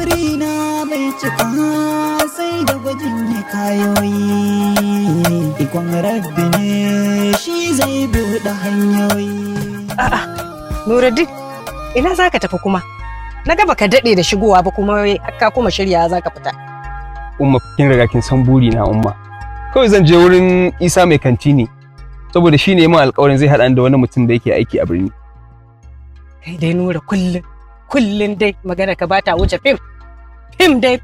burina bai cika sai da gwajin kayoyi, ikon rabbi ne shi zai buɗe hanyoyi. A'a, Nuruddin, ina za ka tafi kuma? Na ga baka daɗe da shigowa ba kuma ka kuma shirya za ka fita. Umma kin riga kin san buri na umma. Kawai zan je wurin Isa mai kanti ne. Saboda shi ne min alƙawarin zai haɗa da wani mutum da yake aiki a birni. Kai dai Nura kullun dai magana ka bata wuce fim. Fim dai.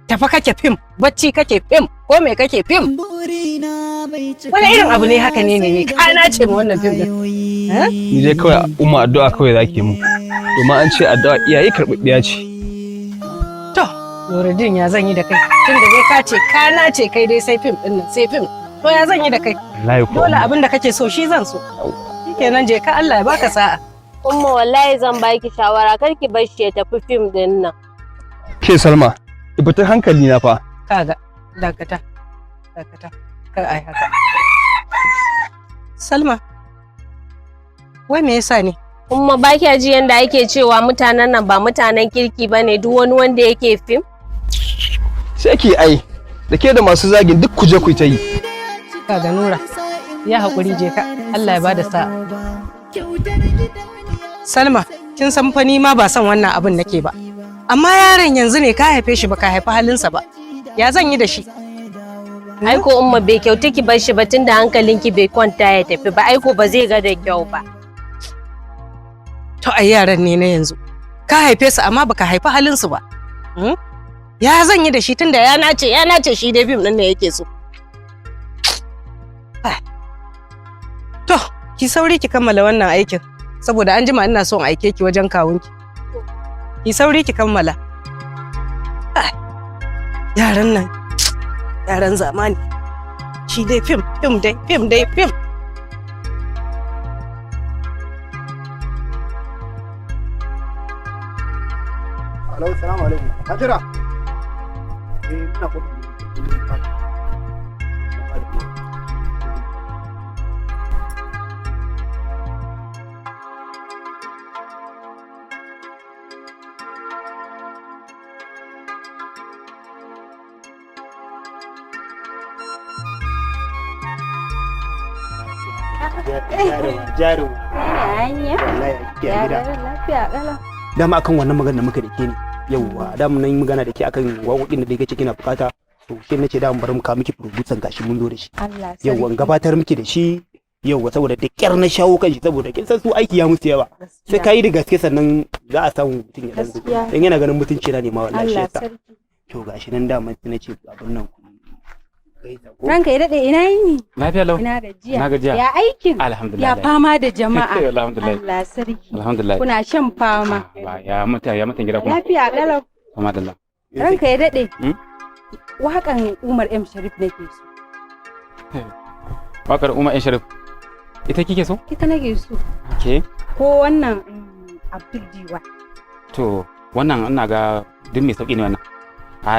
Tafa kake fim, bacci kake fim, ko me kake fim? Wani irin abu ne haka ne kana ce mu wannan fim din. Ni dai kawai umma addu'a kawai zaki mu. Domin an ce addu'a iyaye karɓaɓɓiya ce. To, Nuruddin ya zan yi da kai. Tunda dai ka ce kana ce kai dai sai fim din nan, sai fim. To ya zan yi da kai? Dole abin da kake so shi zan so. Shikenan je ka Allah ya baka sa'a. Umma wallahi zan baki shawara kar ki bar shi ya tafi fim din nan. Ke Salma, ki hankali na fa. Kaga, dakata. Kar ai haka. Salma, wai me yasa ne? Umma ba kiya ji yanda ake cewa mutanen nan ba mutanen kirki bane duk wani wanda yake fim? Sai ki ai, da ke da masu zagin duk kuje ku ta yi. Kaga Nura, ya haƙuri je ka, Allah ya bada sa'a. Salma, kin san fa ni ma ba son wannan abin nake ba. Amma yaron yanzu ne ka haife shi ba ka haifi halinsa ba. Ya zan yi da shi? Aiko umma bai kyauta ki bar shi ba tunda hankalinki bai kwanta ya tafi ba aiko ba zai ga da kyau ba. To ai yaran ne na yanzu. Ka haife su amma baka haifi halinsu ba. Ya zan yi da shi tunda ya nace shi dai fim din ne yake so. To, ki sauri ki kammala wannan aikin saboda an jima ina son aike ki wajen kawunki. Ki sauri ki kammala. Yaran nan, yaran zamani. Shi dai fim. Hello, assalamu alaikum. Hajira. Ina ko jaruma dama akan wannan magana da muka da ke ne yauwa dama nan magana da ke akan waƙoƙin da kake kina bukata to sai nace da mu bar mu ka miki producer gashi mun zo da shi yauwa gabatar miki da shi yauwa saboda da kyar na shawo kan shi saboda kin san su aiki ya musu yawa sai kai da gaske sannan za a samu mutum ya dan zo dan yana ganin mutunci na ne ma wallahi shi yasa to gashi nan dama nace abun nan ranka ya daɗe ina yini? Lafiya lau. Ina gajiya. Na gajiya. Ya aikin? Alhamdulillah. Ya fama da jama'a. Alhamdulillah. Allah sarki. Alhamdulillah. Kuna shan fama. Ya mutan gida kuma. Lafiya kalau. Alhamdulillah. Ranka ya daɗe. Waƙan Umar M Sharif nake so. Waƙar Umar M Sharif. Ita kike so? Ita nake so. Ke? Ko wannan Abdul Diwa. To, wannan ina ga duk mai sauki ne wannan.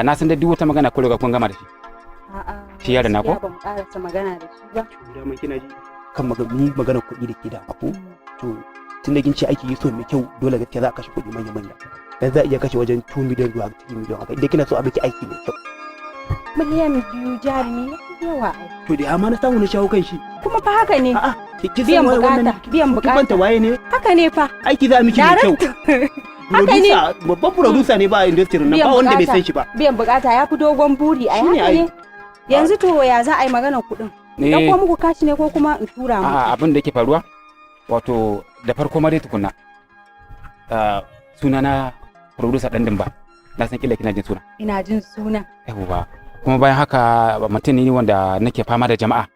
Na san da duk wata magana ko riga kun gama da shi. Shi yaron na ko? Ya ba mu karasa magana da shi ba. Da mai kina ji kan magana kuɗi da ke da ko? To tun da kin ce aiki yi so mai kyau dole gaskiya za a kashe kuɗi manya. Dan za a iya kashe wajen 2 miliyan zuwa 3 miliyan haka idan kina so a miki aiki mai kyau. Miliyan 2 jarumi yawa. To da amma na samu na shawo kan shi. Kuma fa haka ne. A'a biyan bukata. Kin waye ne? Haka ne fa. Aiki za a miki mai kyau. Haka ne. Babban producer ne ba a industry nan ba wanda bai san shi ba. Biyan bukata ya fi dogon buri a haka ne. Yanzu to ya za a yi maganar kuɗin? Dan ko muku kashi ne ko kuma in tura mu? Abin da yake faruwa wato da farko ma dai tukunna. Suna na producer ɗan dimba. Na san kila kina jin suna. Ina jin suna. Yawwa. Kuma bayan haka mutum ne wanda nake fama da jama'a.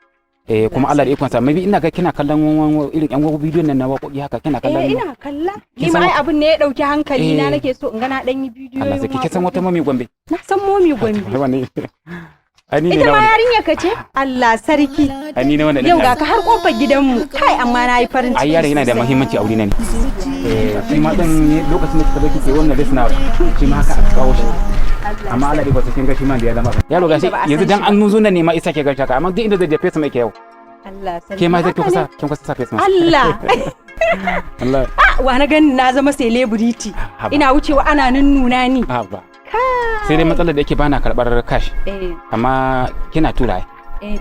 Kuma Allah da ikon sa maybe ina ga kina kallon irin yan bidiyon nan na waƙoƙi haka kina kallon. Ina kalla. Ni ma ai abin ne ya dauki hankali na nake so in ga na dan yi bidiyo. Allah sai kike san wata mami Gombe. Na san momi Gombe. Ita ma yarinya ka ce? Allah sarki. Yau ga ka har kofar gidanmu. Kai amma na yi farin ciki. Ai yaron yana da muhimmanci a wurina ne. Shi ma dan lokacin da kika zo kike wannan lesson shi ma haka aka kawo shi. Amma Allah dai ba su kin ga shi ma da ya zama. Yaro gashi yanzu dan an nuzo nan ne ma isa ke gashi haka amma duk inda zai je fesa mai kyau. Allah sarki. Ke ma zai kin kusa sa face mask. Allah. Allah. Wa na gani na zama celebrity. Ina wucewa ana nuna ni. Haba. Sai dai matsalar da yake bana karbar cash. Amma kina tura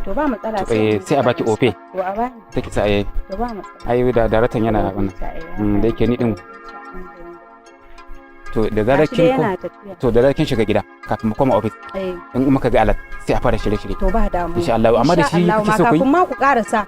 to ba matsala sai a baki ope. To a bani. Take sa To ba matsala. Ai da daratan yana wannan. Da yake ni din. To da zarar kin shiga gida kafin mu koma office. In muka ga alat sai a fara shirye-shirye. To ba damu. Insha Allah amma da shi kike so ku yi. Kafin ma ku karasa.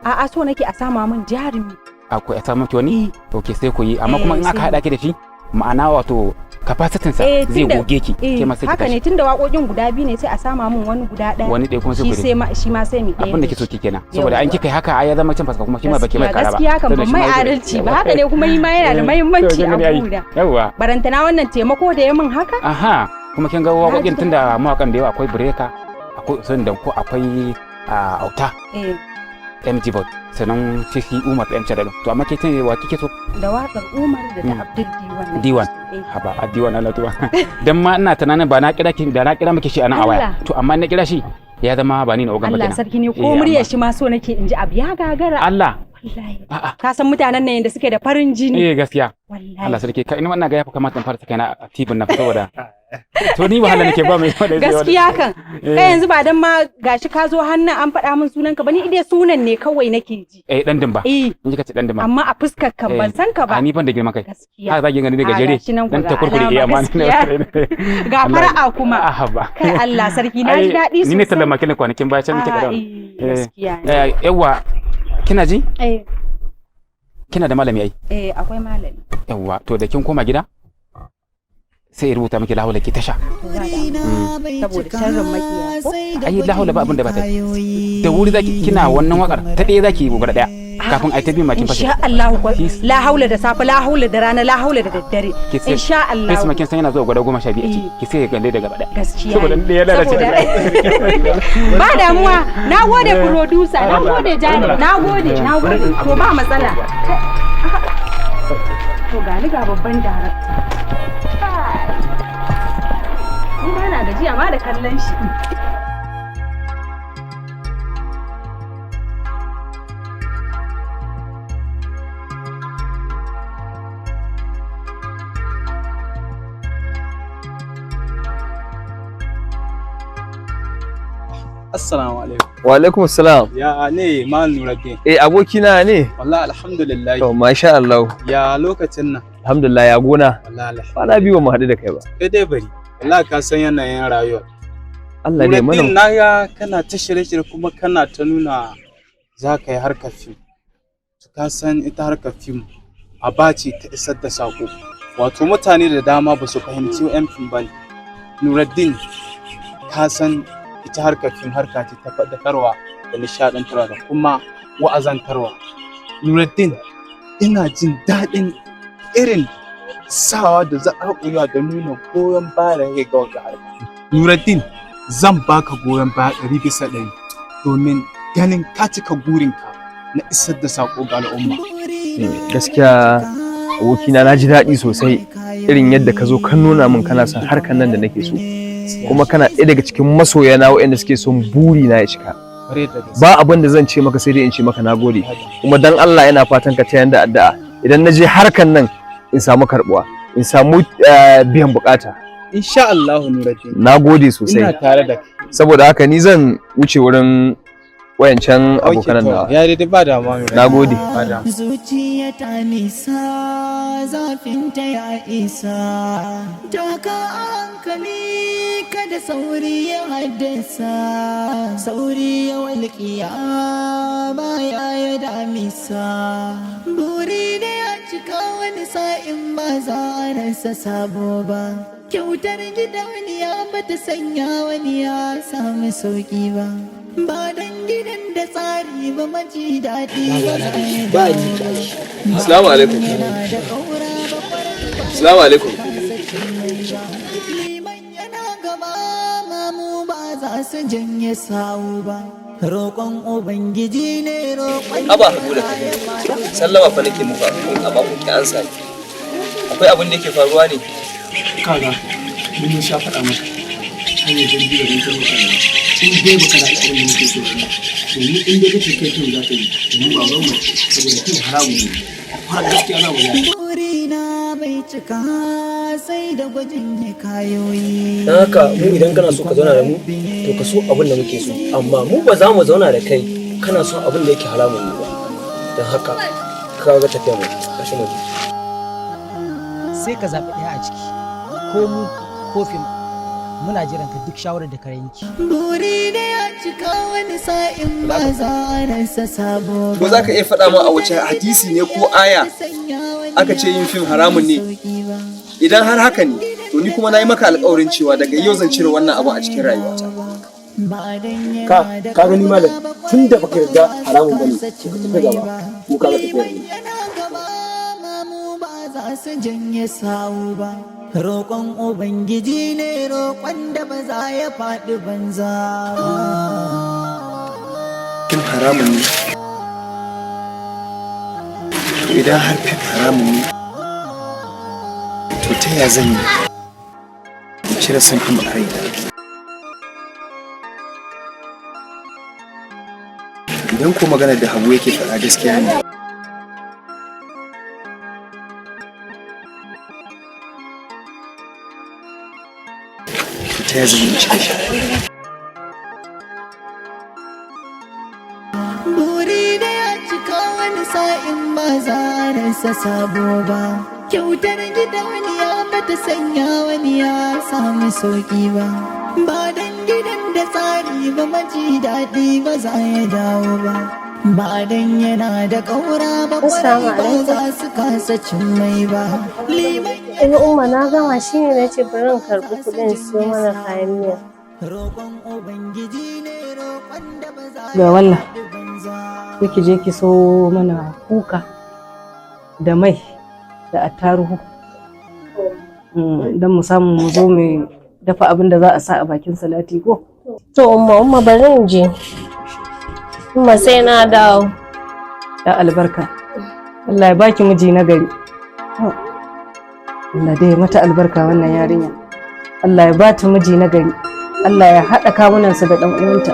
A'a so nake a sama min jarumi. Akwai a samu ki wani? Okay sai ku yi amma kuma in aka hada ki da shi ma'ana wato capacity sa zai goge ki ke ma sai ki haka ne tunda waƙoƙin guda biyu ne sai a sama min wani guda ɗaya wani ɗaya kuma sai ku shi ma sai mi ɗaya abin da kike so ki kenan saboda an kika haka ai ya zama cin faska kuma shi ma baki mai kara ba gaskiya kan ban mai adalci ba haka ne kuma yi ma yana da muhimmanci a guda yawa barantana wannan taimako da ya min haka aha kuma kin ga waƙoƙin tunda mawaƙan da yawa akwai Burina akwai sun da ko akwai auta MG Bot sannan shi Umar ɗan Chadalo to amma ke tun wa kike so da waƙar Umar da ta Abdul Diwan haba a Diwan Allah tuwa dan ma ina tunanin ba na kira ki da na kira miki shi anan a waya to amma na kira shi ya zama ba ni na ogan ba Allah sarki ne ko muryar shi ma so nake in ji abu ya gagara Allah wallahi ka san mutanen nan yanda suke da farin jini gaskiya wallahi Allah sarki ka ina wannan ga yafi kamata in fara saka na tibin na saboda to ni wahala nake ba mai gaskiya kan kai yanzu ba dan ma gashi ka zo hannun an faɗa min sunanka ba ni idai sunan ne kawai nake ji dan dimba in ji kace dan dimba amma a fuskar kan ban san ka ba ni ban da girman kai gaskiya za ki gani da gajere dan ta kurkure amma ga fara'a kuma kai Allah sarki na ji daɗi sosai ni ne sallama kin kwanakin baya can nake kada gaskiya yawa kina ji kina da malami ai akwai malami yawa to da kin koma gida sai ya rubuta miki lahula ki tasha saboda sharrin makiya ko ai lahula ba abin da ba ta da wuri zaki kina wannan wakar ta ɗaya zaki gogara ɗaya kafin ai ta bi makin fashi insha Allah la haula da safe la haula da rana la haula da daddare insha Allah sai makin san yana zuwa gwada 12 a ciki ki sai gande da gaba ɗaya gaskiya saboda ɗaya da lalace ba damuwa nagode producer nagode jani nagode to ba matsala to ga babban darakta ina na gajiya ma da kallon shi Assalamu alaikum. Wa alaikum assalam. Ya ne Mal Nuruddin. Abokina ne. Wallahi alhamdulillah. To masha Allah. Ya lokacin nan. Alhamdulillah ya gona. Wallahi alhamdulillah. Bana biyo mu haɗu da kai ba. Kai dai bari. Wallahi ka san yanayin rayuwa. Allah dai mana. Nuruddin naga kana ta shirye-shirye kuma kana ta nuna za ka yi harkar fim. Ka san ita harkar fim abaci ta isar da sako. Wato mutane da dama ba su fahimci yan fim bane. Nuruddin ka san ita harkar fim harka ce ta faɗakarwa da nishaɗantarwa da kuma wa'azantarwa. Nuruddin ina jin daɗin irin sawa da zaƙaƙuwa da nuna goyon baya da ga wata harka. Nuruddin zan baka goyon baya 100% domin ganin ka cika burinka na isar da saƙo ga al'umma. Gaskiya abokina na ji daɗi sosai irin yadda ka zo kan nuna min kana son harkar nan da nake so. Kuma kana ɗaya daga cikin masoya na waɗanda suke son buri na ya cika. Ba abin da zan ce maka sai dai in ce maka nagode. Kuma dan Allah yana fatan ka ta yanda addu'a idan na je harkan nan in samu karbuwa in samu biyan bukata. Insha Allah Nuruddin. Nagode sosai. Ina tare da kai. Saboda haka ni zan wuce wurin wayancan abokan nawa. Ya dai ba damuwa. Nagode. Zuciya ta nisa zafin ta ya isa. Taka hankali kada sauri ya haddasa. Sauri ya walƙiya baya ya damisa. Buri da ya cika wani sa'in ba za a rasa sabo ba. Kyautar gidauniya ba ta sanya wani ya samu sauƙi ba. Ba dan gidan da tsari ba maji daɗi ba Assalamu alaikum. Assalamu alaikum. Liman yana gaba mamu ba za su janye sawu ba. Roƙon Ubangiji ne roƙon Aba haƙu da kai. Sallama fa nake muku amma kun ki ansa ni. Akwai abin da yake faruwa ne? Kaga mun sha faɗa maka. Hanyar jirgi da mun kai mutane. in dai baka da abin da nake so ba to ni in dai kake kai kin za ka yi ni ba ruwan mu saboda kin haramu ne har gaskiya na wani burina bai cika sai da gwajin ne kayoyi dan haka mu idan kana so ka zauna da mu to ka so abin da muke so amma mu ba za mu zauna da kai kana so abin da yake haramun ne ba dan haka ka ga tafiya mu kashi mu sai ka zaɓi ɗaya a ciki ko mu ko fim muna jiran ka duk shawarar da ka yanki. Buri da ya cika wani sa'in ba za a rasa sabo. Ko za ka iya faɗa min a wace hadisi ne ko aya aka ce yin fim haramun ne? Idan har haka ne, to ni kuma na yi maka alƙawarin cewa daga yau zan cire wannan abu a cikin rayuwata. Ka gani malam tun da baka yarda haramun bane ka tafi gaba mu ka ga tafiyar ne. Su janye sawu ba roƙon ubangiji ne roƙon da ba za ya faɗi banza ba fim haramun ne to idan har fim haramun ne to ta ya zan yi in cire son fim a raina idan ko maganar da Habu yake faɗa gaskiya ne ta ya zama cike shi. Buri da ya cika wani sa'in ba za a rasa sabo ba. Kyautar gidauniya ba ta sanya wani ya samu sauƙi ba. Ba dan gidan da tsari ba maji daɗi ba za ya dawo ba. Ba dan yana da ƙaura ba kwarai ba za su kasa cin mai ba. Ina umma na gama shi ne na ce bari in karɓi kuɗin siyo mana kayan miya. Ga wannan, ki je ki so mana kuka da mai da attaruhu. Don mu samu mu zo mu dafa abin da za a sa a bakin salati ko? To umma bari in je. Umma sai na dawo. Da albarka. Allah ya baki miji na gari. Allah dai mata albarka wannan yarinya. Allah ya ba ta miji na gari. Allah ya haɗa kawunansa da ɗan uwanta.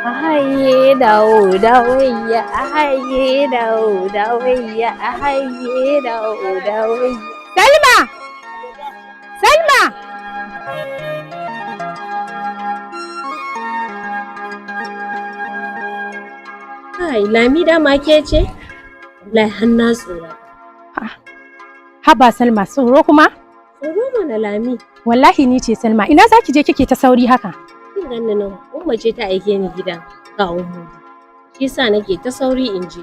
Ahaye dawo dawayya, ahaye dawo dawayya, ahaye dawo dawayya. Salma! Salma! Ai, Lami dama ke ce? Wallahi har na tsoro. Haba Salma, tsoro kuma? Tsoro mana Lami. Wallahi ni ce Salma, ina zaki je kike ta sauri haka? Kin ganni nan, Umma ce ta aike ni gidan kawun Hudu. Shi yasa nake ta sauri in je,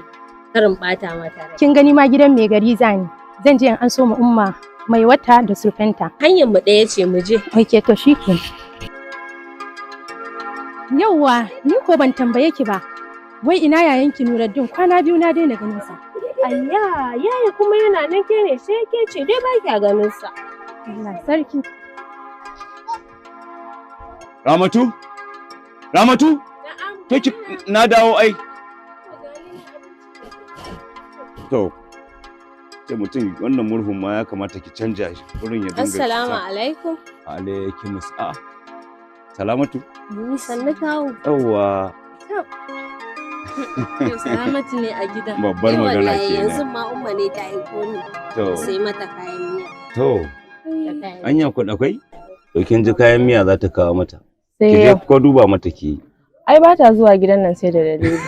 karin bata mata rai. Kin gani ma gidan mai gari zani. Zan je in an so mu Umma mai wata da sulfenta. Hanyar mu ɗaya ce mu je. Oke to shikenan. Yauwa, ni ko ban tambaye ki ba. Wai ina yayanki Nuruddin kwana biyu na daina ganin sa. Ayya, yaya kuma yana nan ke ne sai ke ce dai ba kya ganin sa. Allah sarki. Ramatu? Ramatu? Na'am. Na dawo ai. To. Sai mutum wannan murhun ma ya kamata ki canja shi wurin ya dinga. Assalamu alaikum. Alaikum assalam. Salamatu? Ni sannu kawo. Yawwa. Yau Salamatu ne a gidan. Babbar magana kenan. Yanzu ma Umma ne ta aiko ni. To. Sai mata kayan miya. To. Anya ku akwai? To kin ji kayan miya za ta kawo mata. Sai ki je ko duba mata ki. Ai ba ta zuwa gidan nan sai da dalili.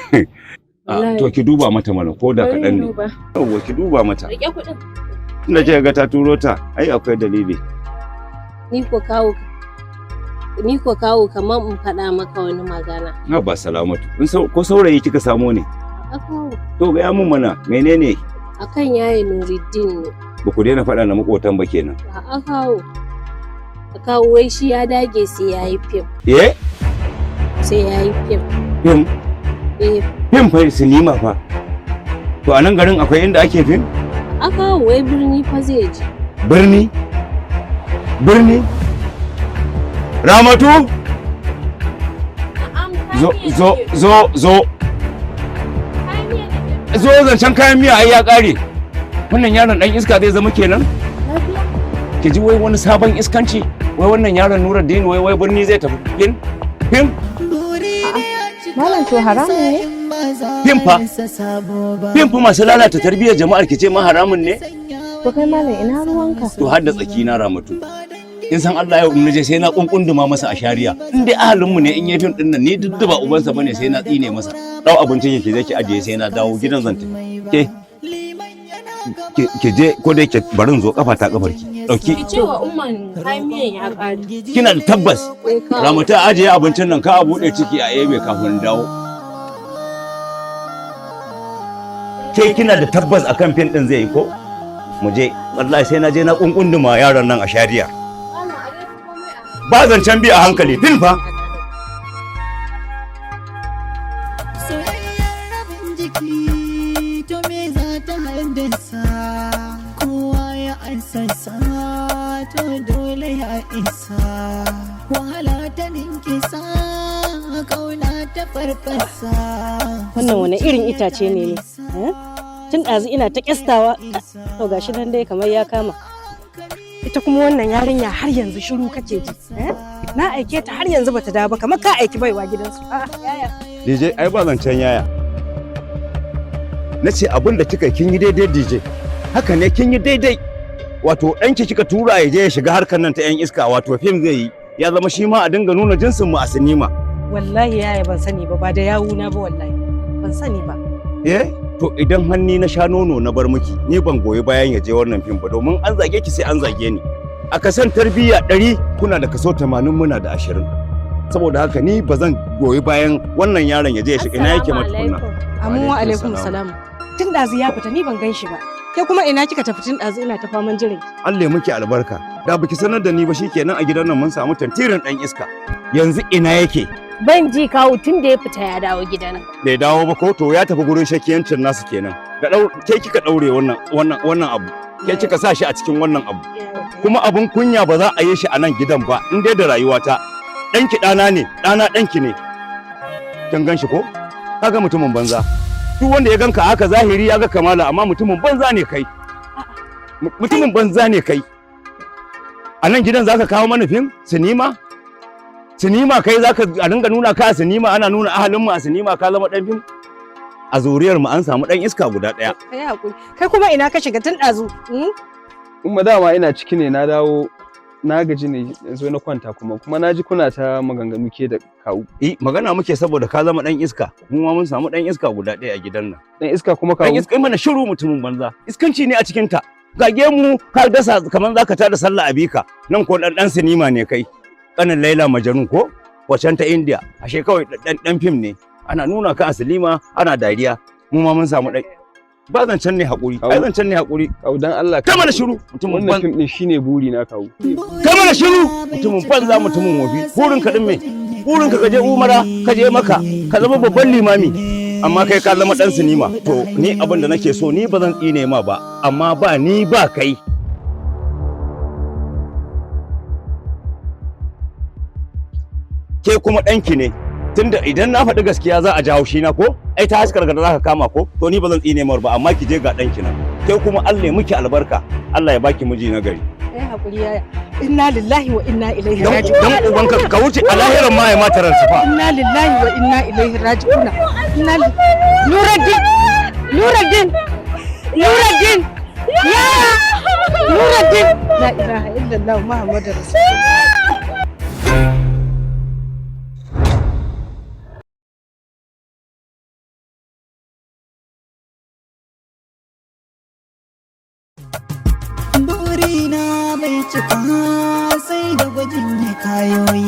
To ki duba mata mana ko da kaɗan ne. Yawwa ki duba mata. Rike kuɗin. Tunda kika ga ta turo ta, ai akwai dalili. Ni ko kawo kamar in faɗa maka wani magana. Na ba Salamatu. Ko saurayi kika samo ne? A kawo. To ga mun mana menene? Akan yaye Nuruddin ne. Ba ku daina faɗa na makotan ba kenan. A kawo. A kawo wai shi ya dage sai ya yi fim. Eh? Sai ya yi fim. Fim? Eh. Fim fa sinima fa. To a nan garin akwai inda ake fim? A kawo wai birni fa zai je. Birni? Birni? Ramatu? Zo. zo zancen kayan miya ai ya kare. Wannan yaron dan iska zai zama kenan? Ki ji wai wani sabon iskanci, wai wannan yaron Nuruddin wai birni zai tafi fim. Malam to haramun ne? Fim fa masu lalata tarbiyyar jama'ar ki ce ma haramun ne? To kai malam ina ruwanka? To har da tsaki na Ramatu. In san Allah yau in naje sai na kunkunduma masa a shari'a. In dai ahalin mu ne in yayi fim din nan ni duk da ba ubansa bane sai na tsine masa. Dau abincin yake zai ki ajiye sai na dawo gidan zan tafi. Ke je ko da yake barin zo kafa ta kafar ki. Dauki. Ki ce wa umman kayan miyan ya kare. Kina da tabbas. Ramatu ajiye abincin nan ka a bude ciki a ebe kafin dawo. Ke kina da tabbas akan fim din zai yi ko? Mu je wallahi sai na je na kunkunduma yaron nan a shari'a. Ba zancen bi a hankali fil fa. Soyayyar rabin jiki to me za ta haddasa kowa ya ansasa to dole ya isa wahala ta ninkisa kauna ta farfasa. Wannan wani irin itace ne ne? Tun ɗazu ina ta ƙyastawa to gashi nan dai kamar ya kama. Ita kuma wannan yarinya har yanzu shiru kake ji. Na aike ta har yanzu bata dawo ba kamar ka aiki baiwa gidansu. Yaya. DJ ai ba zancen yaya. Nace abin da kika kin yi daidai DJ. Haka ne kin yi daidai. Wato ɗanki kika tura ya je ya shiga harkar nan ta yan iska wato fim zai yi. Ya zama shi ma a dinga nuna jinsin mu a sinima. Wallahi yaya ban sani ba da yawuna ba wallahi. Ban sani ba. To idan hanni na sha nono na bar miki ni ban goyi bayan ya je wannan fim ba domin an zage ki sai an zage ni. A kasan tarbiyya 100 kuna da kaso 80 muna da 20. Saboda haka ni ba zan goyi bayan wannan yaron ya je ya shiga ina yake matukunna. Amma wa alaikum salam. Tun ɗazu ya fita ni ban gan shi ba. Ke kuma ina kika tafi tun ɗazu ina ta faman jiran ki. Allah ya miki albarka. Da baki sanar da ni ba shikenan a gidan nan mun samu tantirin dan iska. Yanzu ina yake? Ban ji kawo tun da ya fita ya dawo gidan. Bai dawo ba ko to ya tafi gurin shakiyancin nasu kenan. Da ke kika daure wannan abu. Ke kika sa shi a cikin wannan abu. Kuma abun kunya ba za a yi shi a nan gidan ba in dai da rayuwata. Danki dana ne, dana danki ne. Kin gan shi ko? Kaga mutumin banza. Duk wanda ya ganka haka zahiri ya ga kamala amma mutumin banza ne kai. Mutumin banza ne kai. A nan gidan zaka kawo mana fim sinima? Sinima kai zaka a dinga nuna ka a sinima ana nuna ahalin mu a sinima ka zama dan fim? A zuriyar mu an samu dan iska guda daya. Kai hakuri. Kai kuma ina ka shiga tun dazu? Umma dama ina ciki ne na dawo na gaji ne yanzu na kwanta kuma na ji kuna ta maganganu ke da kawu. Magana muke saboda ka zama dan iska. Mu ma mun samu dan iska guda daya a gidan nan. Dan iska kuma kawu. Dan iska mana shiru mutumin banza. Iskanci ne a cikin ta. Gage mu ka dasa kaman zaka tada sallah a bika. Nan ko dan sinima ne kai. Kanin Laila Majanun ko wacan ta India ashe kawai dan fim ne ana nuna ka a silima ana dariya mu ma mun samu dai ba zancen ne hakuri ai zancen ne hakuri kau dan Allah ka mana shiru mutumin wannan fim din shine buri na kawu ka mana shiru mutumin banza mutumin wofi burin ka din me burin ka je umara ka je maka ka zama babban limami amma kai ka zama dan sinima to ni abin da nake so ni ba zan tsine ma ba amma ba ni ba kai ke kuma ɗanki ne tunda idan na faɗi gaskiya za a ji haushi na ko ai ta haskar gada za ka kama ko to ni ba zan tsine mar ba amma ki je ga ɗanki nan ke kuma Allah ya miki albarka Allah ya baki miji na gari hakuri yaya inna lillahi wa inna ilaihi raji'un dan uban ka wuce a lahirin ma ya mata ransa inna lillahi wa inna ilaihi raji'un Nuruddin ya Nuruddin la ilaha illallah muhammadur rasulullah Burina bai cika sai da gwajin kayoyi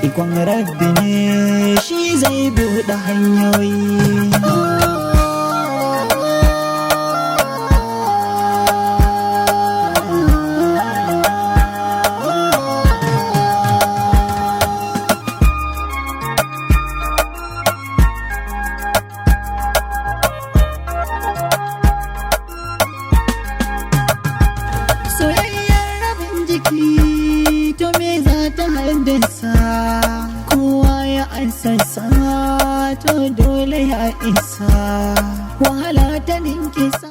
ikon rabbi ne shi zai buɗe hanyoyi kowa ya ansasa to dole ya isa wahala ta ninki sa